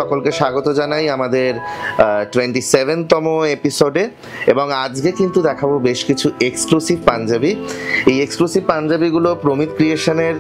সকলকে স্বাগত জানাই আমাদের 27তম এপিসোডে। এবং আজকে কিন্তু দেখাবো বেশ কিছু এক্সক্লুসিভ পাঞ্জাবি। এই এক্সক্লুসিভ পাঞ্জাবিগুলো প্রমিত ক্রিয়েশনের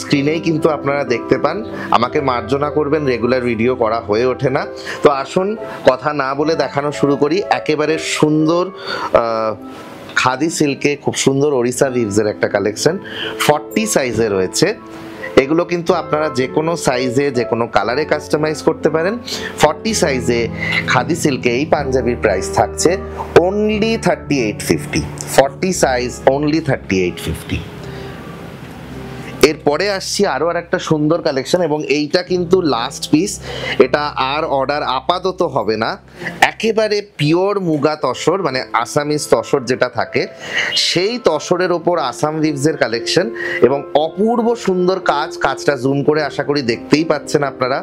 স্ক্রিনেই কিন্তু আপনারা দেখতে পান। আমাকে মার্জনা করবেন, রেগুলার ভিডিও করা হয়ে ওঠে না। তো আসুন কথা না বলে দেখানো শুরু করি। একেবারে সুন্দর খাদি সিল্কে খুব সুন্দর ওড়িশা ভিভসের একটা কালেকশন 40 সাইজে রয়েছে। এগুলো কিন্তু আপনারা যে কোনো সাইজে যে কোনো কালারে কাস্টমাইজ করতে পারেন। 40 সাইজে খাদি সিল্কে এই পাঞ্জাবির প্রাইস থাকছে অনলি 3850। 40 size only 3850। এরপরে আসছি আরও একটা সুন্দর কালেকশন, এবং এইটা কিন্তু লাস্ট পিস। এটা আর অর্ডার আপাতত হবে না। একেবারে পিওর মুগা তসর, মানে আসামিজ তসর যেটা থাকে, সেই তসরের ওপর আসাম ভিভসের কালেকশন, এবং অপূর্ব সুন্দর কাজ। কাজটা জুম করে আশা করি দেখতেই পাচ্ছেন আপনারা।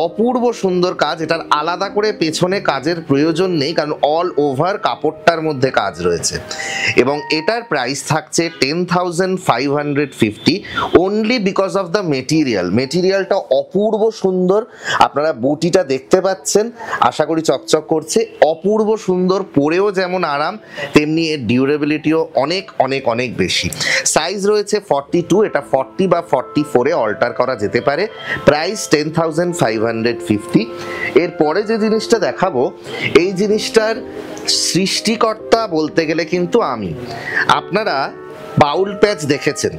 অপূর্ব সুন্দর কাজ। এটার আলাদা করে পেছনে কাজের প্রয়োজন নেই, কারণ অল ওভার কাপড়টার মধ্যে কাজ রয়েছে। এবং এটার প্রাইস থাকছে 10,550 only because of the material। মেটেরিয়ালটা অপূর্ব সুন্দর। আপনারা বুটিটা দেখতে পাচ্ছেন, আশা করি চকচক করছে। অপূর্ব সুন্দর, পরেও যেমন আরাম, তেমনি এর ডিউরেবিলিটিও অনেক অনেক অনেক বেশি। সাইজ রয়েছে 42, এটা 40 বা 44-এ অল্টার করা যেতে পারে। প্রাইস 10,550। এরপরে যে জিনিসটা দেখাবো, এই জিনিসটার সৃষ্টিকর্তা বলতে গেলে কিন্তু আমি। আপনারা বাউল প্যাচ দেখেছেন,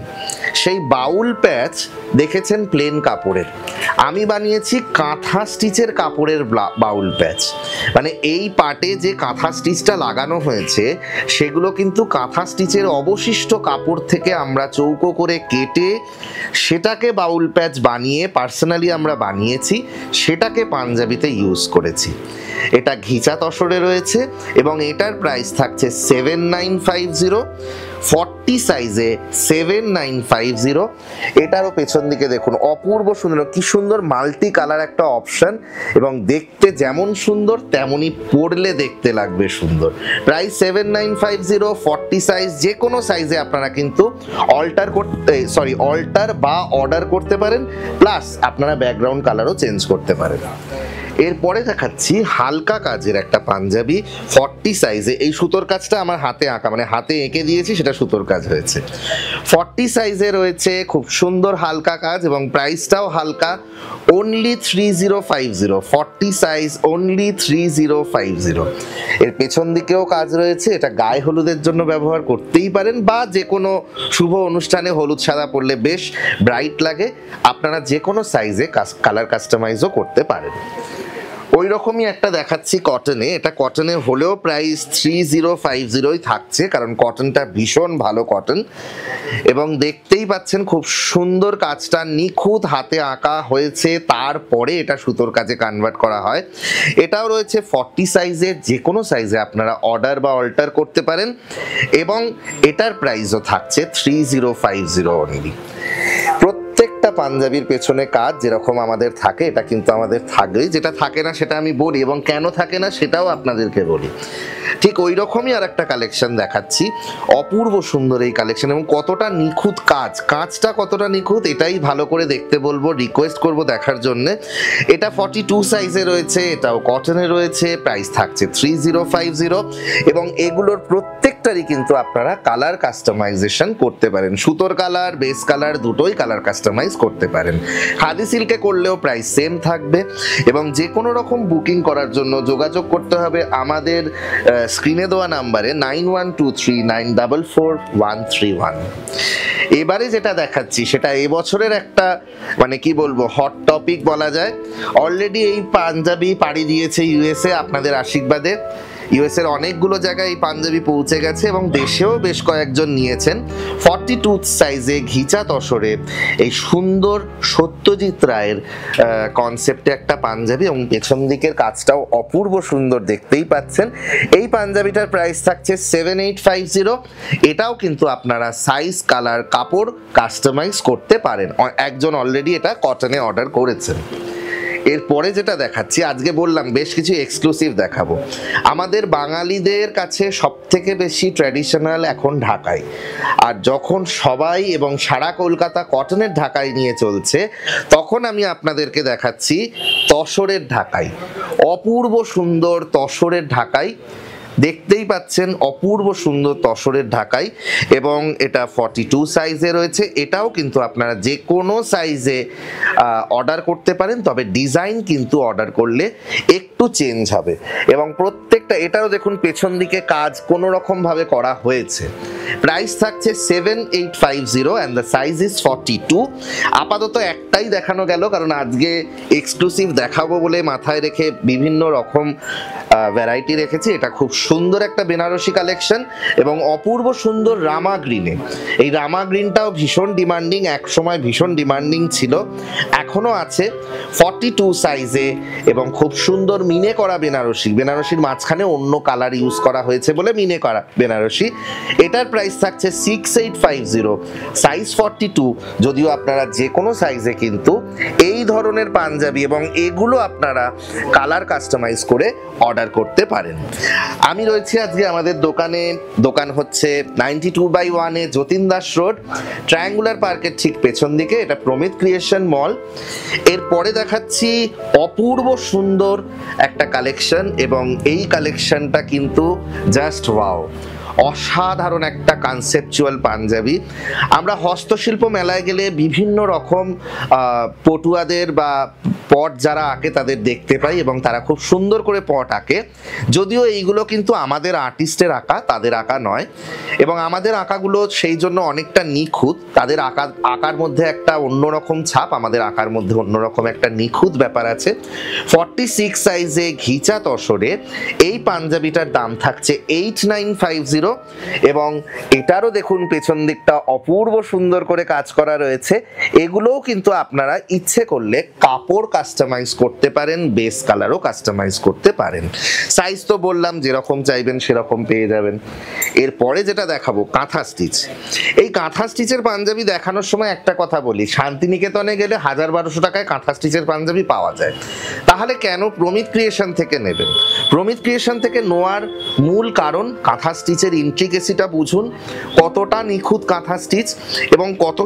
সেই বাউল প্যাচ দেখেছেন প্লেন কাপড়ের। আমি বানিয়েছি কাঁথা স্টিচের কাপড়ের বাউল প্যাচ। মানে এই পার্টে যে কাঁথা স্টিচটা লাগানো হয়েছে, সেগুলো কিন্তু কাঁথা স্টিচের অবশিষ্ট কাপড় থেকে আমরা চৌকো করে কেটে সেটাকে বাউল প্যাচ বানিয়ে পার্সোনালি আমরা বানিয়েছি, সেটাকে পাঞ্জাবিতে ইউজ করেছি। এটা ঘিচা তসরে রয়েছে এবং এটার প্রাইস থাকছে 7950। 40 সাইজে 7950। এটারও পেছন দিকে দেখুন, অপূর্ব সুন্দর, কি সুন্দর মাল্টি কালার একটা অপশন, এবং দেখতে যেমন সুন্দর তেমনই পরলে দেখতে লাগবে সুন্দর। প্রাইস 7950। 40 সাইজ, যে কোনো সাইজে আপনারা কিন্তু অল্টার বা অর্ডার করতে পারেন, প্লাস আপনারা ব্যাকগ্রাউন্ড কালারও চেঞ্জ করতে পারেন। এরপরে দেখাচ্ছি হালকা কাজের একটা পাঞ্জাবি 40 সাইজে। এই সুতোর কাজটা আমার হাতে আঁকা, মানে হাতে এঁকে দিয়েছি, সেটা সুতোর কাজ হয়েছে। 40 সাইজে রয়েছে খুব সুন্দর হালকা কাজ, এবং প্রাইসটাও হালকা, অনলি 3050। 40 size only 3050। এর পেছন দিকেও কাজ রয়েছে। এটা গায়ে হলুদের জন্য ব্যবহার করতেই পারেন, বা যে কোনো শুভ অনুষ্ঠানে হলুদ সাদা পরলে বেশ ব্রাইট লাগে। আপনারা যে কোনো সাইজে কালার কাস্টমাইজও করতে পারেন। ওই রকমই একটা দেখাচ্ছি কটনে। এটা কটনে হলেও প্রাইস 3050ই থাকছে, কারণ কটনটা ভীষণ ভালো কটন। এবং দেখতেই পাচ্ছেন খুব সুন্দর কাজটা, নিখুঁত হাতে আঁকা হয়েছে, তারপরে এটা সুতোর কাজে কনভার্ট করা হয়। এটাও রয়েছে 40 সাইজে, যে কোনো সাইজে আপনারা অর্ডার বা অল্টার করতে পারেন, এবং এটার প্রাইসও থাকছে 3050 অনলি। প্রত্যেকটা পাঞ্জাবির পেছনে কাজ যেরকম আমাদের থাকে, এটা কিন্তু আমাদের থাকবেই। যেটা থাকে না সেটা আমি বলি, এবং কেন থাকে না সেটাও আপনাদেরকে বলি। ঠিক ওই রকমই আর একটা কালেকশন দেখাচ্ছি, অপূর্ব সুন্দর এই কালেকশন, এবং কতটা নিখুঁত কাজটা কতটা নিখুঁত এটাই ভালো করে দেখতে বলবো, রিকোয়েস্ট করব দেখার জন্য। এটা 42 সাইজে রয়েছে, এটাও কটনে রয়েছে। প্রাইস থাকছে 3050, এবং এগুলোর প্রত্যেকটারই কিন্তু আপনারা কালার কাস্টমাইজেশন করতে পারেন। সুতোর কালার, বেস কালার দুটোই কালার কাস্টমাইজ করতে পারেন। খাদি সিল্কে করলেও প্রাইস সেম থাকবে। এবং যে কোনো রকম বুকিং করার জন্য যোগাযোগ করতে হবে আমাদের স্ক্রিনে দেওয়া নাম্বারে 9123944131। এবারে যেটা দেখাচ্ছি সেটা এবছরের একটা, মানে কি বলবো, হট টপিক বলা যায়। অলরেডি এই পাঞ্জাবি পাড়ি দিয়েছে ইউএসএ আপনাদের আশীর্বাদে। ইউএস এর অনেকগুলো জায়গায় এই পাঞ্জাবি পৌঁছে গেছে, এবং দেশেও বেশ কয়েকজন নিয়েছেন। 42 সাইজে ঘিচা তসরে এই সুন্দর সত্যজিৎ রায়ের কনসেপ্টে একটা পাঞ্জাবি, এবং পেছন দিকের কাজটাও অপূর্ব সুন্দর, দেখতেই পাচ্ছেন। এই পাঞ্জাবিটার প্রাইস থাকছে 7850। এটাও কিন্তু আপনারা সাইজ, কালার, কাপড় কাস্টমাইজ করতে পারেন। একজন অলরেডি এটা কটনে অর্ডার করেছেন। এরপরে যেটা দেখাচ্ছি, আজকে বললাম বেশ কিছু এক্সক্লুসিভ দেখাবো। আমাদের বাঙালিদের কাছে সব থেকে বেশি ট্র্যাডিশনাল এখন ঢাকাই, আর যখন সবাই এবং সারা কলকাতা কটনের ঢাকাই নিয়ে চলছে, তখন আমি আপনাদেরকে দেখাচ্ছি তসরের ঢাকাই। অপূর্ব সুন্দর তসরের ঢাকাই, দেখতেই পাচ্ছেন অপূর্ব সুন্দর তসরের ঢাকাই, এবং এটা 42 সাইজে রয়েছে। এটাও কিন্তু আপনারা যে কোনো সাইজে অর্ডার করতে পারেন, তবে ডিজাইন কিন্তু অর্ডার করলে একটু চেঞ্জ হবে। এবং প্রত্যেকটা, এটাও দেখুন পেছন দিকে কাজ কোনো রকম ভাবে করা হয়েছে। প্রাইস থাকছে 7850 অ্যান্ড দ্য সাইজ ইজ 42। আপাতত একটাই দেখানো গেল, কারণ আজকে এক্সক্লুসিভ দেখাবো বলে মাথায় রেখে বিভিন্ন রকম ভ্যারাইটি রেখেছি। এটা খুব সুন্দর একটা বেনারসি কালেকশন এবং অপূর্ব সুন্দর রামা গ্রিনে। এই রামা গ্রিনটাও ভীষণ ডিমান্ডিং, এক সময় ভীষণ ডিমান্ডিং ছিল, এখনো আছে। 42 সাইজে এবং খুব সুন্দর মিনে করা বেনারসি, বেনারসির মাঝখানে অন্য কালার ইউজ করা হয়েছে বলে মিনে করা বেনারসি। এটার প্রাইস থাকছে 6850, সাইজ 42। যদিও আপনারা যে কোনো সাইজে কিন্তু এই ধরনের পাঞ্জাবি এবং এগুলো আপনারা কালার কাস্টমাইজ করে অর্ডার করতে পারেন। আমি রয়েছি আজকে আমাদের দোকানে। দোকান হচ্ছে 92/1 যতীন দাস রোড, ট্রায়াঙ্গুলার পার্কের ঠিক পেছন দিকে। এটা প্রমিত ক্রিয়েশন মল। এরপরে দেখাচ্ছি অপূর্ব সুন্দর একটা কালেকশন, এবং এই কালেকশনটা কিন্তু জাস্ট ওয়াও, অসাধারণ একটা কনসেপচুয়াল পাঞ্জাবি। আমরা হস্তশিল্প মেলায় গেলে বিভিন্ন রকম পটুয়াদের বা পট যারা আঁকে তাদের দেখতে পাই, এবং তারা খুব সুন্দর করে পট আঁকে। যদিও এইগুলো কিন্তু আমাদের আর্টিস্টের আঁকা, তাদের আঁকা নয়, এবং আমাদের আঁকাগুলো সেই জন্য অনেকটা নিখুঁত। তাদের আঁকার মধ্যে একটা অন্যরকম ছাপ, আমাদের আঁকার মধ্যে অন্যরকম একটা নিখুঁত ব্যাপার আছে। 46 সাইজে ঘিচা তসরে এই পাঞ্জাবিটার দাম থাকছে 8950, এবং এটারও দেখুন পেছন দিকটা অপূর্ব সুন্দর করে কাজ করা রয়েছে। এগুলোও কিন্তু আপনারা ইচ্ছে করলে কাপড় কাস্টমাইজ করতে পারেন, বেস কালারও কাস্টমাইজ করতে পারেন। সাইজ তো বললাম, যেরকম চাইবেন সেরকম পেয়ে যাবেন। এরপরে যেটা দেখাবো কাঁথা স্টিচ। এই কাঁথা স্টিচের পাঞ্জাবি দেখানোর সময় একটা কথা বলি, শান্তিনিকেতনে গেলে 1000-1200 টাকায় কাঁথা স্টিচের পাঞ্জাবি পাওয়া যায়। তাহলে কেন প্রমিত ক্রিয়েশন থেকে নেবেন? প্রমিত ক্রিয়েশন থেকে নেওয়ার মূল কারণ কাঁথা স্টিচের ইন্ট্রিকেসিটা বুঝুন, কতটা নিখুঁত কাঁথা স্টিচ এবং কত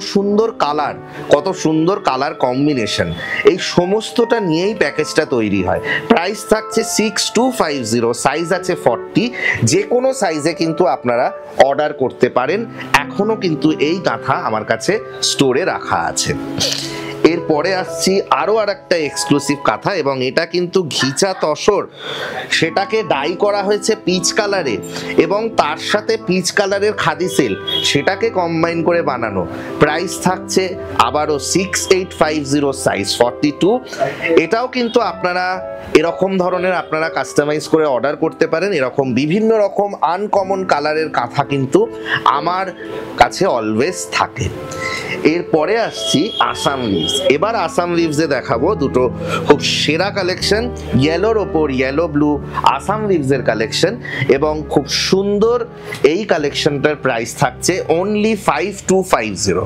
সুন্দর কালার কম্বিনেশন, এই সমস্তটা নিয়েই প্যাকেজটা তৈরি হয়। প্রাইস থাকছে 6250, সাইজ আছে 40। যে কোনো সাইজে কিন্তু আপনারা অর্ডার করতে পারেন। এখনো কিন্তু এই কাঁথা আমার কাছে স্টোরে রাখা আছে। এরপরে আসছি আরো আর একটা এক্সক্লুসিভ কাঁথা, এবং এটা কিন্তু ঘিচা তসর, সেটাকে ডাই করা হয়েছে পিচ কালারে, এবং তার সাথে পিচ কালারের খাদি সিল্ক, সেটাকে কম্বাইন করে বানানো। প্রাইস থাকছে আবারও 6850, সাইজ 42। এটাও কিন্তু আপনারা এরকম ধরনের আপনারা কাস্টমাইজ করে অর্ডার করতে পারেন। এরকম বিভিন্ন রকম আনকমন কালারের কাঁথা কিন্তু আমার কাছে অলওয়েজ থাকে। এরপরে আসছি আসাম লিভস। এবার আসাম লিভসে দেখাবো দুটো খুব সেরা কালেকশন, ইয়েলোর ওপর ইয়েলো ব্লু আসাম লিভসের কালেকশন, এবং খুব সুন্দর এই কালেকশনটার প্রাইস থাকছে অনলি 5250।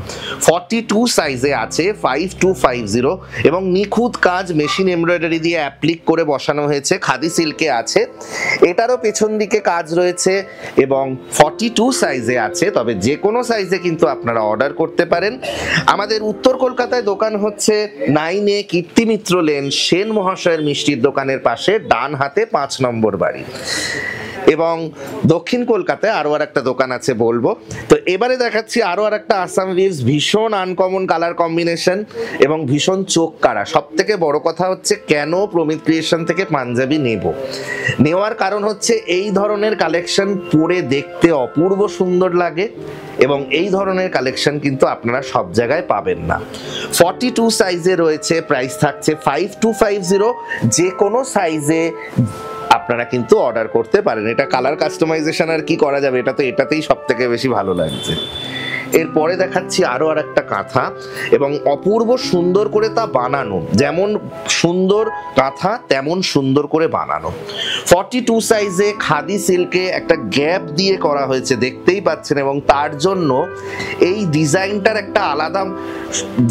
42 সাইজে আছে 5250, এবং নিখুঁত কাজ মেশিন এমব্রয়ডারি দিয়ে অ্যাপ্লিক করে বসানো হয়েছে, খাদি সিল্কে আছে। এটারও পেছন দিকে কাজ রয়েছে এবং 42 সাইজে আছে, তবে যে কোনো সাইজে কিন্তু আপনারা অর্ডার করতে পারেন। আমাদের উত্তর কলকাতায় দোকান হচ্ছে 9A কীর্তি মিত্র লেন, সেন মহাশয়ের মিষ্টির দোকানের পাশে, ডান হাতে 5 নম্বর বাড়ি। এবং দক্ষিণ কলকাতায় আরো আর একটা দোকান আছে বলবো। তো এবারে দেখাচ্ছি আরো আর একটা আসাম লিভস, ভীষণ আনকমন কালার কম্বিনেশন এবং ভীষণ চোখ কাড়া। সব থেকে বড় কথা হচ্ছে কেন প্রমিত ক্রিয়েশন থেকে পাঞ্জাবি নেওয়ার কারণ হচ্ছে এই ধরনের কালেকশন পরে দেখতে অপূর্ব সুন্দর লাগে, এবং এই ধরনের কালেকশন কিন্তু আপনারা সব জায়গায় পাবেন না। 42 সাইজে রয়েছে, প্রাইস থাকছে 5250। যে কোনো সাইজে আপনারা কিন্তু অর্ডার করতে পারেন। এটা কালার কাস্টমাইজেশন আর কি করা যাবে, এটা তো এটাতেই সব থেকে বেশি ভালো লাগছে। এরপরে দেখাচ্ছি আরো আর একটা কাঁথা, এবং অপূর্ব সুন্দর করে তা বানানো, যেমন সুন্দর কাঁথা তেমন সুন্দর করে বানানো। 42 সাইজে খাদি সিল্কে একটা গ্যাপ দিয়ে করা হয়েছে, দেখতেই পাচ্ছেন, এবং তার জন্য এই ডিজাইনটার একটা আলাদা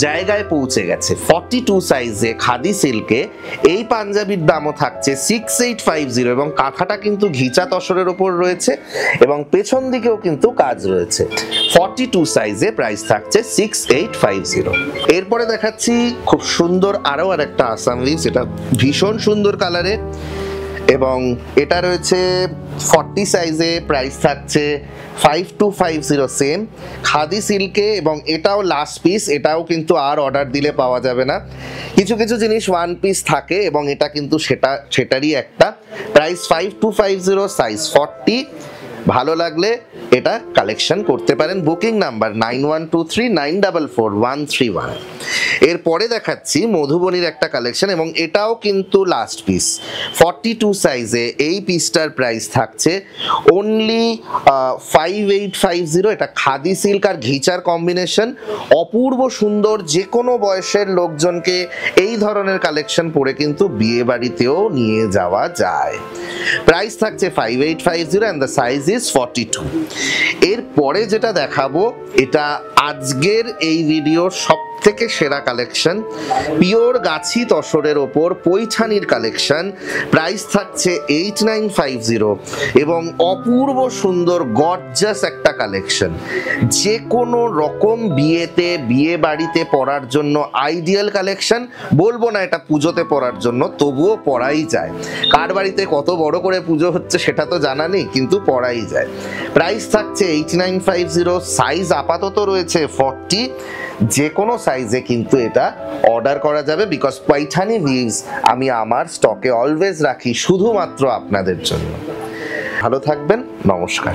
জায়গায় পৌঁছে গেছে। 42 সাইজে খাদি সিল্কে এই পাঞ্জাবির দামও থাকছে 6850, এবং কাঁথাটা কিন্তু ঘিচা তসরের ওপর রয়েছে এবং পেছন দিকেও কিন্তু কাজ রয়েছে। 42 সাইজে প্রাইস থাকছে 6850। এরপরে দেখাচ্ছি খুব সুন্দর আরো আরেকটা আসাম লিভস, এটা ভীষণ সুন্দর কালারে, এবং এটা রয়েছে 40 সাইজে, প্রাইস থাকছে 5250 সেম খাদি সিল্কে, এবং এটাও লাস্ট পিস, এটাও কিন্তু আর অর্ডার দিলে পাওয়া যাবে না। কিছু কিছু জিনিস ওয়ান পিস থাকে এবং এটা কিন্তু সেটারই একটা। Price 5250, size 40। ভালো লাগলে এটা কালেকশন করতে পারেন। Booking number 9123944131। এরপরে দেখাচ্ছি মধুবনীর একটা কালেকশন, এবং এটাও কিন্তু লাস্ট পিস। 42 সাইজে এই পিসটার প্রাইস থাকছে অনলি 5850। এটা খাদি সিল্ক আর ঘিচার কম্বিনেশন, অপূর্ব সুন্দর। যে কোনো বয়সের লোকজনকে এই ধরনের কালেকশন পরে কিন্তু বিয়ে বাড়িতেও নিয়ে যাওয়া যায়। প্রাইস থাকছে 5850 and the size is 42। এরপরে যেটা দেখাবো এটা আজকের এই ভিডিওর সবথেকে সেরা কালেকশন, পিওর গাছি তসরের ওপর পৈঠানির কালেকশন। প্রাইস থাকছে 8950 এবং অপূর্ব সুন্দর গর্জাস একটা কালেকশন। যে কোনো রকম বিয়েতে, বিয়ে বাড়িতে পরার জন্য আইডিয়াল কালেকশন। বলবো না এটা পুজোতে পরার জন্য, তবুও পরাই যায়। কার বাড়িতে কত বড় করে পুজো হচ্ছে সেটা তো জানা নেই, কিন্তু পরাই যায়। প্রাইস থাকছে 8950, সাইজ আপাতত রয়েছে 40। যে কোনো সাইজে কিন্তু এটা অর্ডার করা যাবে, বিকজ পৈঠানি উইভস আমি আমার স্টকে অলওয়েজ রাখি শুধুমাত্র আপনাদের জন্য। ভালো থাকবেন, নমস্কার।